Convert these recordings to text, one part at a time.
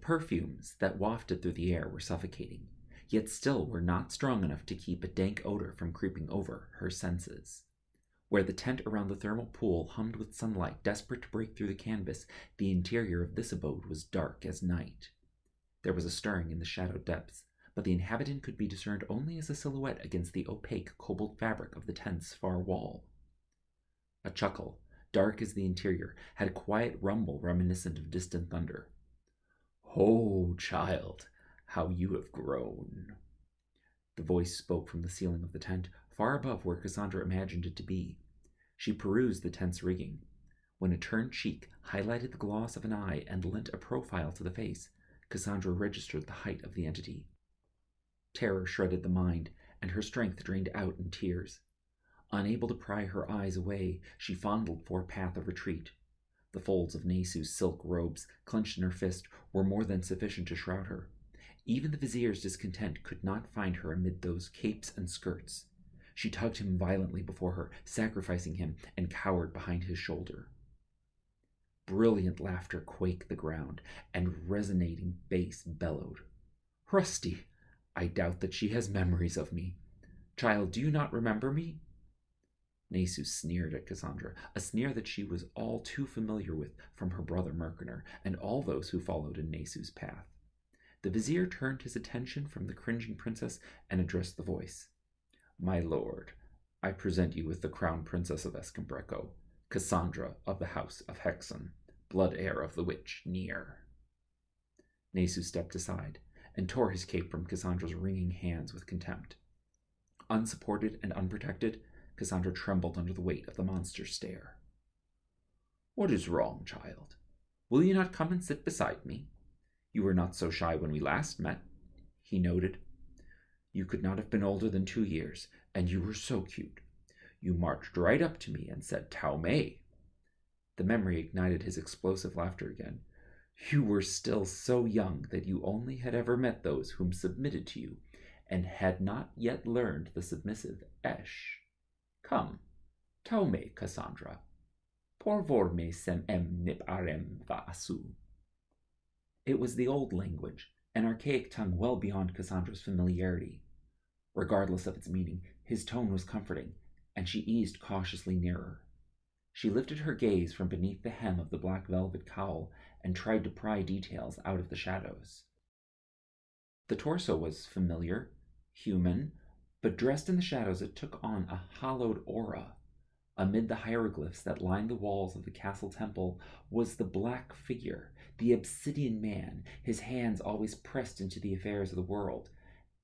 perfumes that wafted through the air were suffocating, yet still were not strong enough to keep a dank odor from creeping over her senses. Where the tent around the thermal pool hummed with sunlight, desperate to break through the canvas, the interior of this abode was dark as night. There was a stirring in the shadowed depths, but the inhabitant could be discerned only as a silhouette against the opaque cobalt fabric of the tent's far wall. A chuckle, dark as the interior, had a quiet rumble reminiscent of distant thunder. "Oh, child, how you have grown." The voice spoke from the ceiling of the tent, far above where Cassandra imagined it to be. She perused the tent's rigging. When a turned cheek highlighted the gloss of an eye and lent a profile to the face, Cassandra registered the height of the entity. Terror shredded the mind, and her strength drained out in tears. Unable to pry her eyes away, she fondled for a path of retreat. The folds of Nesu's silk robes, clenched in her fist, were more than sufficient to shroud her. Even the vizier's discontent could not find her amid those capes and skirts. She tugged him violently before her, sacrificing him, and cowered behind his shoulder. Brilliant laughter quaked the ground, and resonating bass bellowed. "Rusty, I doubt that she has memories of me. Child, do you not remember me?" Nesu sneered at Cassandra, a sneer that she was all too familiar with from her brother Mercaner and all those who followed in Nesu's path. The vizier turned his attention from the cringing princess and addressed the voice. "My lord, I present you with the crown princess of Escambreco, Cassandra of the house of Hexen, blood heir of the witch Nier." Nesu stepped aside and tore his cape from Cassandra's wringing hands with contempt. Unsupported and unprotected, Cassandra trembled under the weight of the monster's stare. "What is wrong, child? Will you not come and sit beside me? You were not so shy when we last met," he noted. "You could not have been older than 2 years, and you were so cute. You marched right up to me and said, 'Tao Mei.'" The memory ignited his explosive laughter again. "You were still so young that you only had ever met those whom submitted to you, and had not yet learned the submissive Esh. Come, Tao Mei, Cassandra. Por vor me sem nip arem va asu." It was the old language, an archaic tongue well beyond Cassandra's familiarity. Regardless of its meaning, his tone was comforting, and she eased cautiously nearer. She lifted her gaze from beneath the hem of the black velvet cowl and tried to pry details out of the shadows. The torso was familiar, human, but dressed in the shadows it took on a hallowed aura. Amid the hieroglyphs that lined the walls of the castle temple was the black figure, the obsidian man, his hands always pressed into the affairs of the world.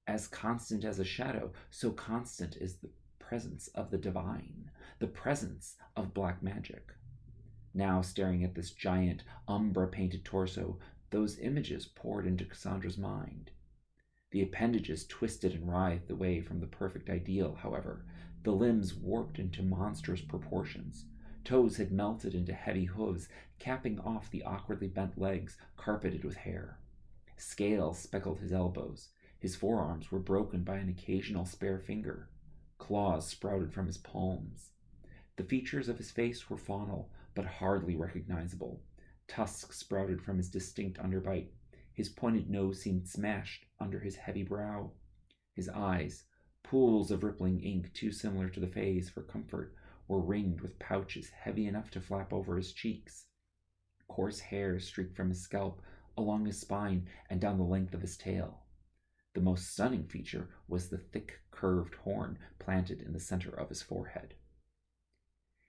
As constant as a shadow, so constant is the presence of the divine, the presence of black magic. Now, staring at this giant, umbra-painted torso, those images poured into Cassandra's mind. The appendages twisted and writhed away from the perfect ideal, however. The limbs warped into monstrous proportions. Toes had melted into heavy hooves, capping off the awkwardly bent legs carpeted with hair. Scales speckled his elbows. His forearms were broken by an occasional spare finger. Claws sprouted from his palms. The features of his face were faunal, but hardly recognizable. Tusks sprouted from his distinct underbite. His pointed nose seemed smashed under his heavy brow. His eyes, pools of rippling ink too similar to the Fae's for comfort, were ringed with pouches heavy enough to flap over his cheeks. Coarse hair streaked from his scalp, along his spine, and down the length of his tail. The most stunning feature was the thick, curved horn planted in the center of his forehead.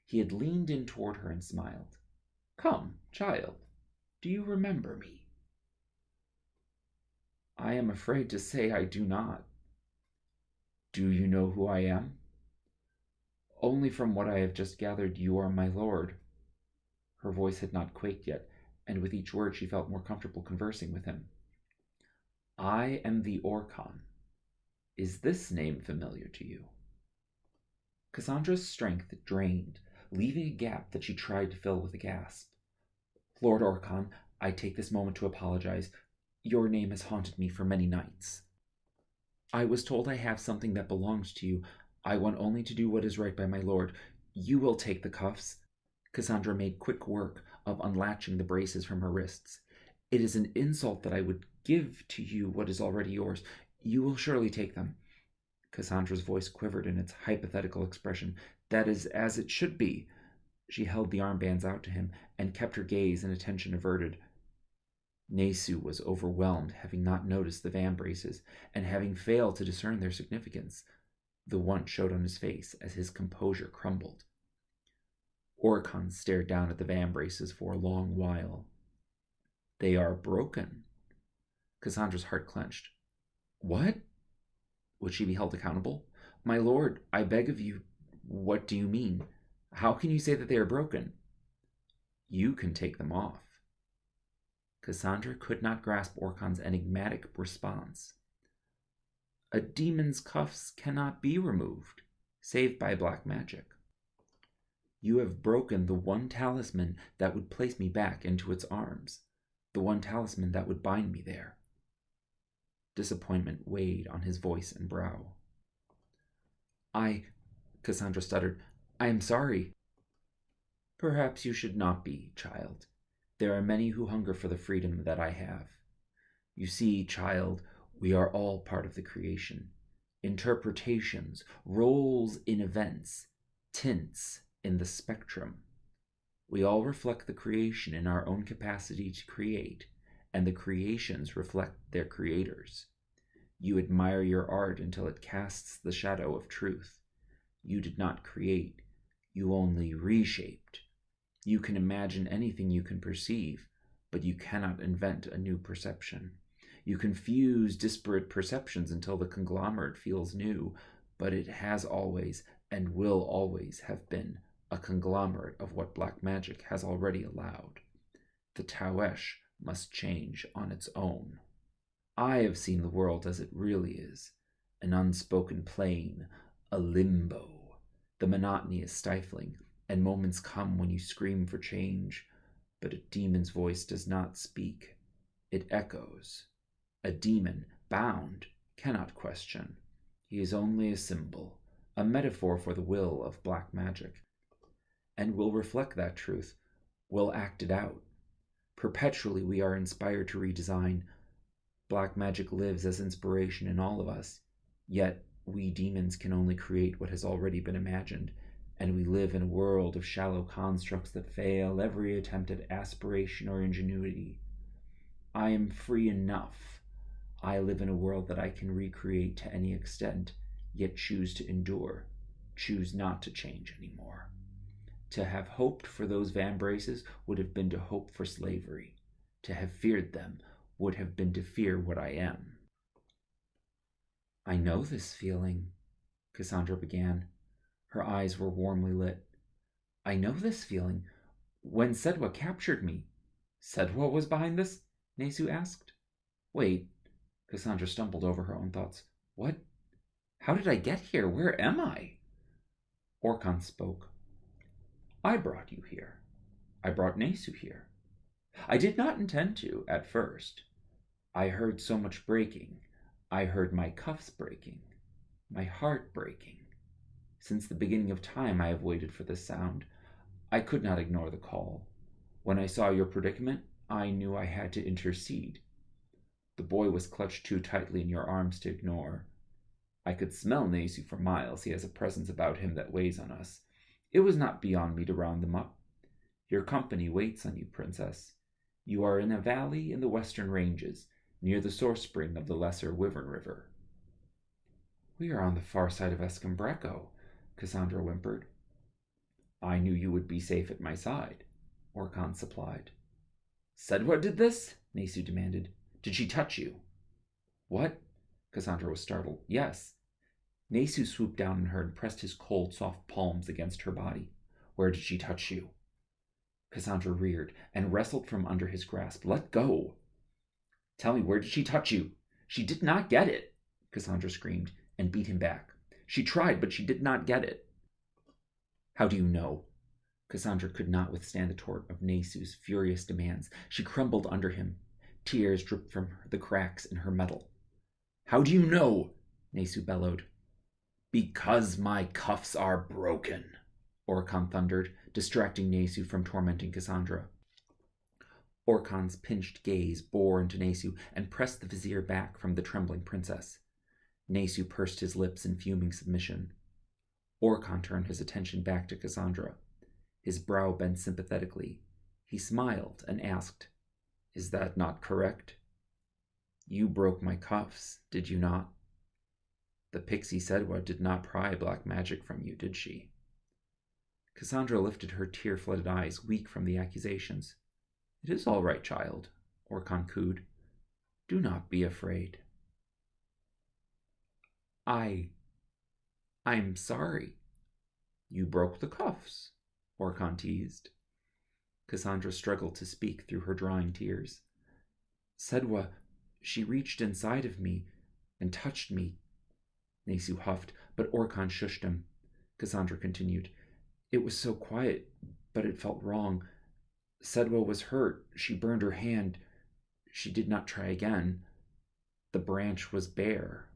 He had leaned in toward her and smiled. "Come, child, do you remember me?" "I am afraid to say I do not." "Do you know who I am?" "Only from what I have just gathered, you are my lord." Her voice had not quaked yet, and with each word she felt more comfortable conversing with him. "I am the Orkan. Is this name familiar to you?" Cassandra's strength drained, leaving a gap that she tried to fill with a gasp. "Lord Orkan, I take this moment to apologize. Your name has haunted me for many nights. I was told I have something that belongs to you. I want only to do what is right by my lord. You will take the cuffs." Cassandra made quick work of unlatching the braces from her wrists. It is an insult that I would give to you what is already yours. You will surely take them. Cassandra's voice quivered in its hypothetical expression. That is as it should be. She held the armbands out to him and kept her gaze and attention averted. Nesu was overwhelmed, having not noticed the vambraces, and having failed to discern their significance. The want showed on his face as his composure crumbled. Oricon stared down at the vambraces for a long while. They are broken. Cassandra's heart clenched. What? Would she be held accountable? My lord, I beg of you, what do you mean? How can you say that they are broken? You can take them off. Cassandra could not grasp Orcon's enigmatic response. A demon's cuffs cannot be removed, save by black magic. You have broken the one talisman that would place me back into its arms, the one talisman that would bind me there. Disappointment weighed on his voice and brow. Cassandra stuttered, I am sorry. Perhaps you should not be, child. There are many who hunger for the freedom that I have. You see, child, we are all part of the creation. Interpretations, roles in events, tints in the spectrum. We all reflect the creation in our own capacity to create, and the creations reflect their creators. You admire your art until it casts the shadow of truth. You did not create, you only reshaped. You can imagine anything you can perceive, but you cannot invent a new perception. You can fuse disparate perceptions until the conglomerate feels new, but it has always and will always have been a conglomerate of what black magic has already allowed. The Tawesh must change on its own. I have seen the world as it really is, an unspoken plain, a limbo. The monotony is stifling, and moments come when you scream for change, but a demon's voice does not speak. It echoes. A demon, bound, cannot question. He is only a symbol, a metaphor for the will of black magic, and will reflect that truth, will act it out. Perpetually we are inspired to redesign. Black magic lives as inspiration in all of us, yet we demons can only create what has already been imagined, and we live in a world of shallow constructs that fail every attempt at aspiration or ingenuity. I am free enough. I live in a world that I can recreate to any extent, yet choose to endure, choose not to change anymore. To have hoped for those vambraces would have been to hope for slavery. To have feared them would have been to fear what I am. I know this feeling, Cassandra began. Her eyes were warmly lit. I know this feeling. When Sedwa captured me. Sedwa was behind this? Nesu asked. Wait. Cassandra stumbled over her own thoughts. What? How did I get here? Where am I? Orcon spoke. I brought you here. I brought Nesu here. I did not intend to, at first. I heard so much breaking. I heard my cuffs breaking, my heart breaking. Since the beginning of time I have waited for this sound. I could not ignore the call. When I saw your predicament, I knew I had to intercede. The boy was clutched too tightly in your arms to ignore. I could smell Nesu for miles. He has a presence about him that weighs on us. It was not beyond me to round them up. Your company waits on you, Princess. You are in a valley in the western ranges, near the source spring of the Lesser Wyvern River. We are on the far side of Escambreco, Cassandra whimpered. I knew you would be safe at my side, Orcon supplied. Sedwa did this? Nesu demanded. Did she touch you? What? Cassandra was startled. Yes. Nesu swooped down on her and pressed his cold, soft palms against her body. Where did she touch you? Cassandra reared and wrestled from under his grasp. Let go! Tell me, where did she touch you? She did not get it, Cassandra screamed and beat him back. She tried, but she did not get it. How do you know? Cassandra could not withstand the torrent of Nesu's furious demands. She crumbled under him. Tears dripped from the cracks in her metal. How do you know? Nesu bellowed. Because my cuffs are broken, Orcon thundered, distracting Nesu from tormenting Cassandra. Orkan's pinched gaze bore into Nesu and pressed the vizier back from the trembling princess. Nesu pursed his lips in fuming submission. Orkan turned his attention back to Cassandra. His brow bent sympathetically. He smiled and asked, "Is that not correct? You broke my cuffs, did you not? The pixie Sedwa did not pry black magic from you, did she?" Cassandra lifted her tear-flooded eyes, weak from the accusations. "It is all right, child," Orkan cooed. "Do not be afraid." I'm sorry." "You broke the cuffs," Orkan teased. Cassandra struggled to speak through her drying tears. "Sedwa, she reached inside of me and touched me," Nesu huffed, but Orkan shushed him. Cassandra continued, "It was so quiet, but it felt wrong. Sedwa was hurt. She burned her hand. She did not try again. The branch was bare."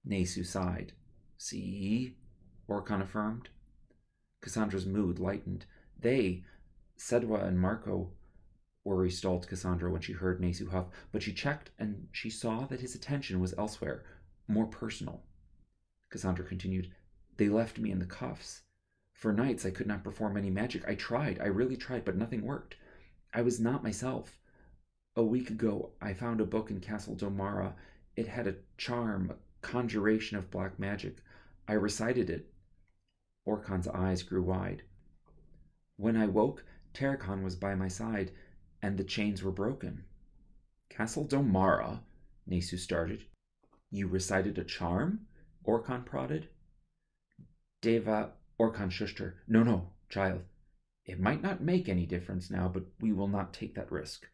Nesu sighed. "See?" Orkan affirmed. Cassandra's mood lightened. Sedwa and Marco, worry stalled Cassandra when she heard Nesu huff, but she checked and she saw that his attention was elsewhere, more personal. Cassandra continued, "They left me in the cuffs. For nights I could not perform any magic. I really tried, but nothing worked. I was not myself. A week ago I found a book in Castle Domara. It had a charm, a conjuration of black magic. I recited it." Orkan's eyes grew wide. "When I woke, Terrakan was by my side, and the chains were broken." "Castle Domara?" Nesu started. "You recited a charm?" Orkan prodded. Orkan shushed her. No, child. It might not make any difference now, but we will not take that risk.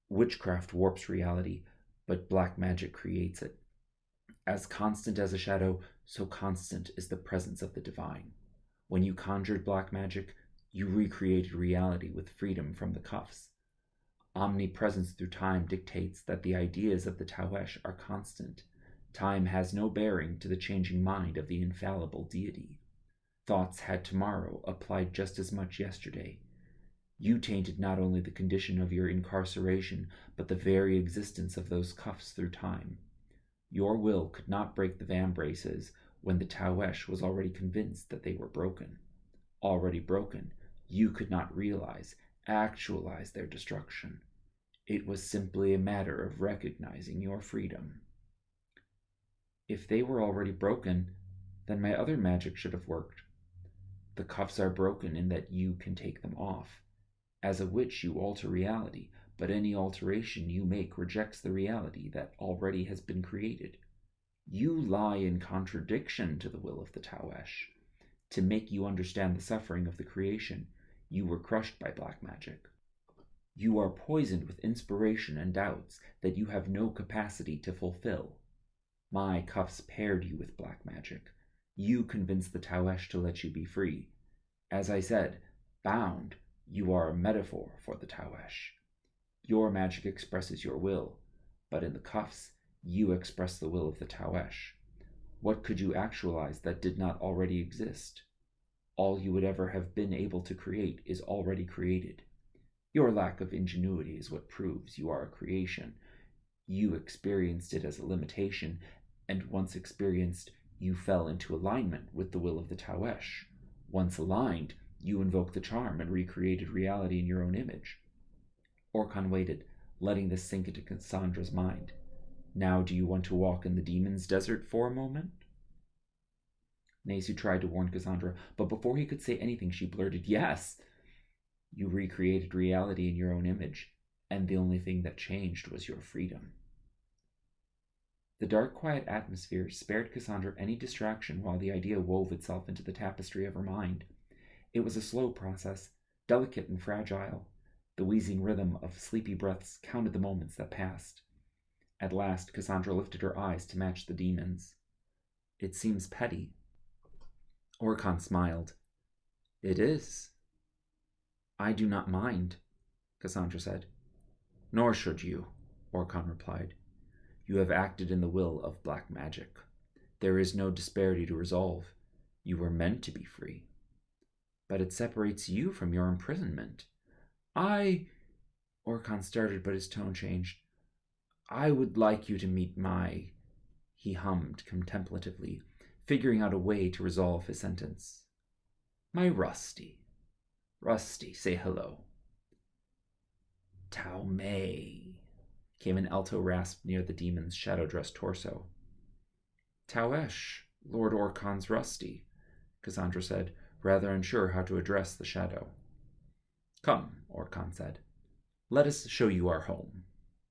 Witchcraft warps reality, but black magic creates it. As constant as a shadow, so constant is the presence of the divine. When you conjured black magic, you recreated reality with freedom from the cuffs. Omnipresence through time dictates that the ideas of the Tawesh are constant. Time has no bearing to the changing mind of the infallible deity. Thoughts had tomorrow applied just as much yesterday. You tainted not only the condition of your incarceration, but the very existence of those cuffs through time. Your will could not break the vambraces when the Tawesh was already convinced that they were broken. Already broken, you could not actualize their destruction. It was simply a matter of recognizing your freedom. If they were already broken, then my other magic should have worked. The cuffs are broken in that you can take them off. As a witch, you alter reality, but any alteration you make rejects the reality that already has been created. You lie in contradiction to the will of the Tawesh. To make you understand the suffering of the creation, you were crushed by black magic. You are poisoned with inspiration and doubts that you have no capacity to fulfill. My cuffs paired you with black magic. You convinced the Tawesh to let you be free. As I said, bound, you are a metaphor for the Tawesh. Your magic expresses your will, but in the cuffs, you express the will of the Tawesh. What could you actualize that did not already exist? All you would ever have been able to create is already created. Your lack of ingenuity is what proves you are a creation. You experienced it as a limitation, and once experienced, you fell into alignment with the will of the Tawesh. Once aligned, you invoked the charm and recreated reality in your own image. Orkan waited, letting this sink into Cassandra's mind. Now do you want to walk in the demon's desert for a moment? Nesu tried to warn Cassandra, but before he could say anything, she blurted, "Yes!" You recreated reality in your own image, and the only thing that changed was your freedom. The dark, quiet atmosphere spared Cassandra any distraction while the idea wove itself into the tapestry of her mind. It was a slow process, delicate and fragile. The wheezing rhythm of sleepy breaths counted the moments that passed. At last, Cassandra lifted her eyes to match the demon's. "It seems petty." Orkan smiled. "It is." "I do not mind," Cassandra said. "Nor should you," Orkan replied. "You have acted in the will of black magic. There is no disparity to resolve. You were meant to be free. But it separates you from your imprisonment." Orkhan started, but his tone changed. I would like you to meet my... He hummed contemplatively, figuring out a way to resolve his sentence. My Rusty. Rusty, say hello. Tao Mei, came an alto rasp near the demon's shadow-dressed torso. Taoesh, Lord Orkhan's Rusty, Cassandra said, rather unsure how to address the shadow. Come, Orkhan said. Let us show you our home.